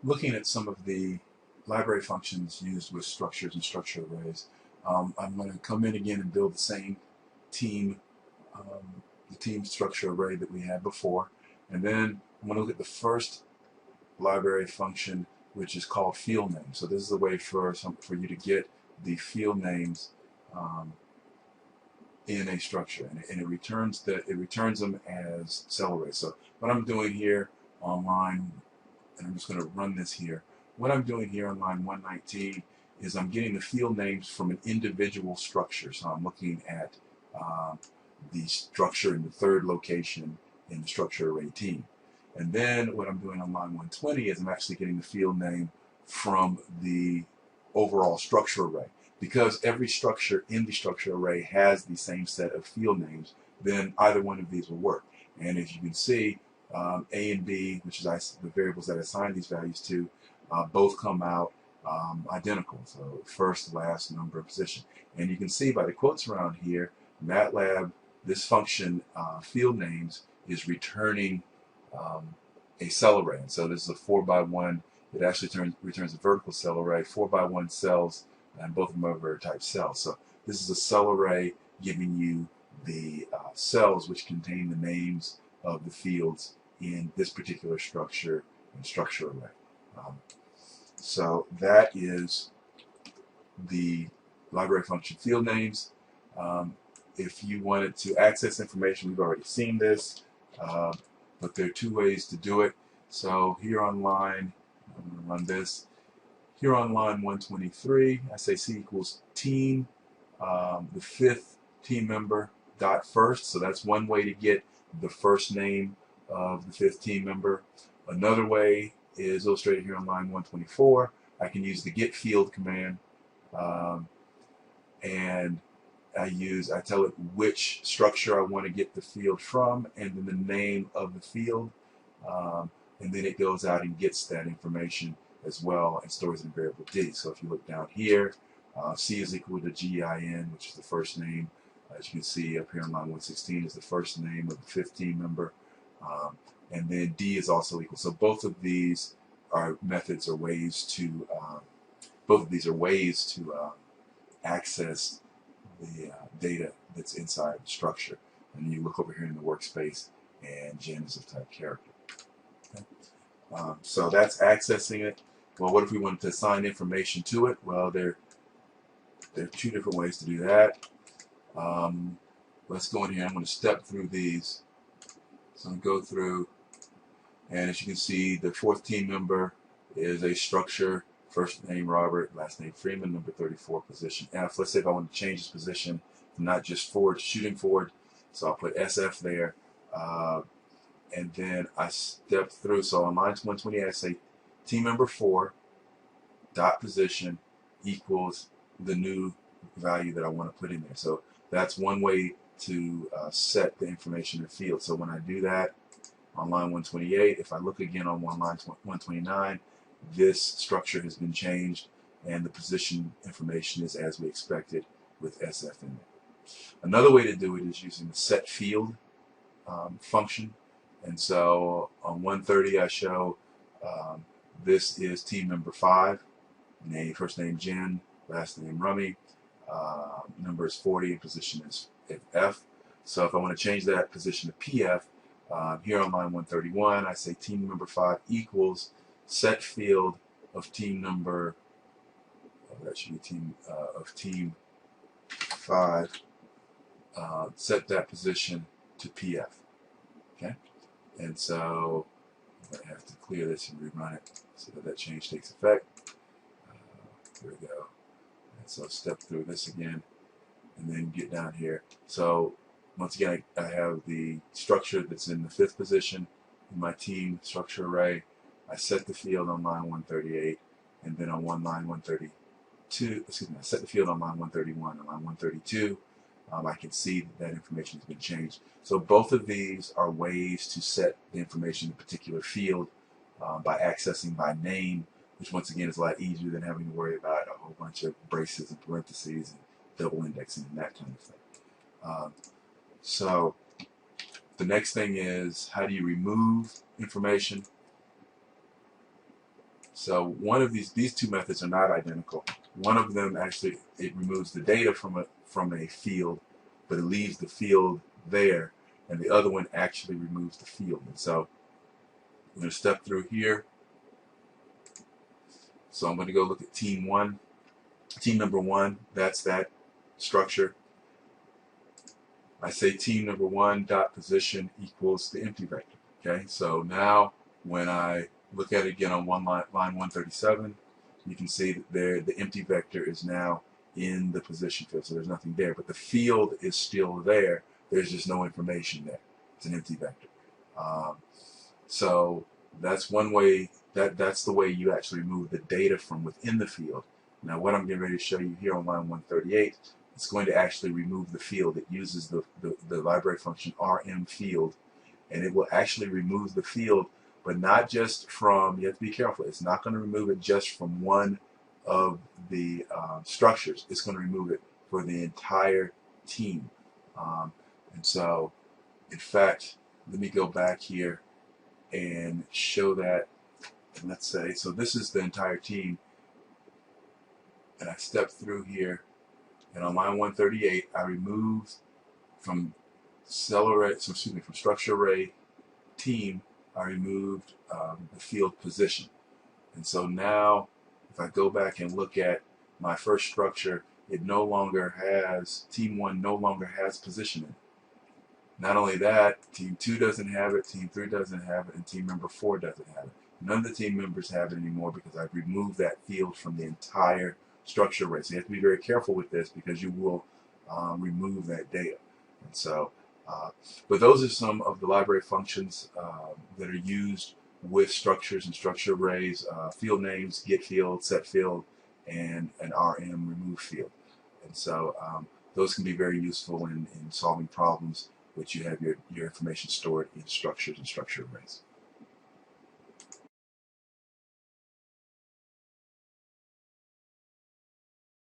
looking at some of the library functions used with structures and structure arrays. I'm going to come in again and build the same team, the team structure array that we had before, and then I'm going to look at the first library function, which is called field name. So this is a way for you to get the field names in a structure, and it returns them as cell arrays. So what I'm doing here on line, and I'm just going to run this here. What I'm doing here on line 119 is I'm getting the field names from an individual structure. So I'm looking at the structure in the third location in the structure array team. And then what I'm doing on line 120 is I'm actually getting the field name from the overall structure array. Because every structure in the structure array has the same set of field names, then either one of these will work. And as you can see, A and B, which is the variables that I assign these values to, both come out identical. So first, last, number, position. And you can see by the quotes around here, MATLAB, this function field names is returning a cell array. And so this is a 4x1. It actually returns a vertical cell array, 4x1 cells, and both of them are vector type cells. So this is a cell array giving you the cells which contain the names of the fields in this particular structure and structure array. So that is the library function field names. If you wanted to access information, we've already seen this, but there are two ways to do it. So here on line, I'm going to run this. Here on line 123, I say C equals team, the fifth team member dot first. So that's one way to get the first name of the fifth team member. Another way is illustrated here on line 124. I can use the get field command, and I tell it which structure I want to get the field from, and then the name of the field, and then it goes out and gets that information as well and stores it in variable D. So if you look down here, C is equal to GIN, which is the first name. As you can see up here on line 116 is the first name of the fifth team member, and then D is also equal. So both of these are methods or ways to access the data that's inside the structure. And you look over here in the workspace, and gen is of type character. Okay? So that's accessing it. Well, what if we wanted to assign information to it? Well, there are two different ways to do that. Let's go in here. I'm going to step through these. So I'm going to go through, and as you can see, the fourth team member is a structure. First name Robert, last name Freeman, number 34, position F. Let's say if I want to change this position from not just forward to shooting forward, so I'll put SF there, and then I step through. So on line 120, I say team member 4 dot position equals the new value that I want to put in there. So that's one way to set the information in the field. So when I do that on line 128, if I look again on line 129, this structure has been changed, and the position information is as we expected with SF in there. Another way to do it is using the set field function. And so on 130, I show this is team member 5, first name Jen, last name Rummy, number is 40, and position is F. So if I want to change that position to PF, here on line 131, I say team member 5 equals set field of team number, that should be team of team 5, set that position to PF. Okay, and so I'm going to have to clear this and rerun it so that change takes effect. Here we go. And so step through this again, and then get down here. So once again, I have the structure that's in the 5th position in my team structure array. I set the field on line 138, and then on line 132, excuse me, I set the field on line 131. On line 132, I can see that information has been changed. So both of these are ways to set the information in a particular field by accessing by name, which once again is a lot easier than having to worry about a whole bunch of braces and parentheses and double indexing and that kind of thing. So the next thing is, how do you remove information? So one of these two methods are not identical. One of them actually, it removes the data from a field, but it leaves the field there, and the other one actually removes the field. And so I'm going to step through here. So I'm going to go look at team one. Team number one, that's that structure. I say team number one dot position equals the empty vector. Okay, so now when I look at it again on line 137, you can see that there the empty vector is now in the position field, so there's nothing there, but the field is still there. There's just no information there. It's an empty vector. So that's one way. That's the way you actually remove the data from within the field. Now what I'm getting ready to show you here on line 138, it's going to actually remove the field. It uses the library function rm field, and it will actually remove the field, but not just from, you have to be careful, it's not going to remove it just from one of the structures. It's going to remove it for the entire team. And so, in fact, let me go back here and show that. And let's say, so this is the entire team, and I step through here, and on line 138, I remove from from structure array team, I removed the field position. And so now, if I go back and look at my first structure, it no longer has, team one no longer has position in it. Not only that, team 2 doesn't have it, team 3 doesn't have it, and team member 4 doesn't have it. None of the team members have it anymore because I've removed that field from the entire structure array. So you have to be very careful with this because you will remove that data. And so, but those are some of the library functions that are used with structures and structure arrays: field names, get field, set field, and an rm remove field. And so those can be very useful in solving problems which you have your information stored in structures and structure arrays.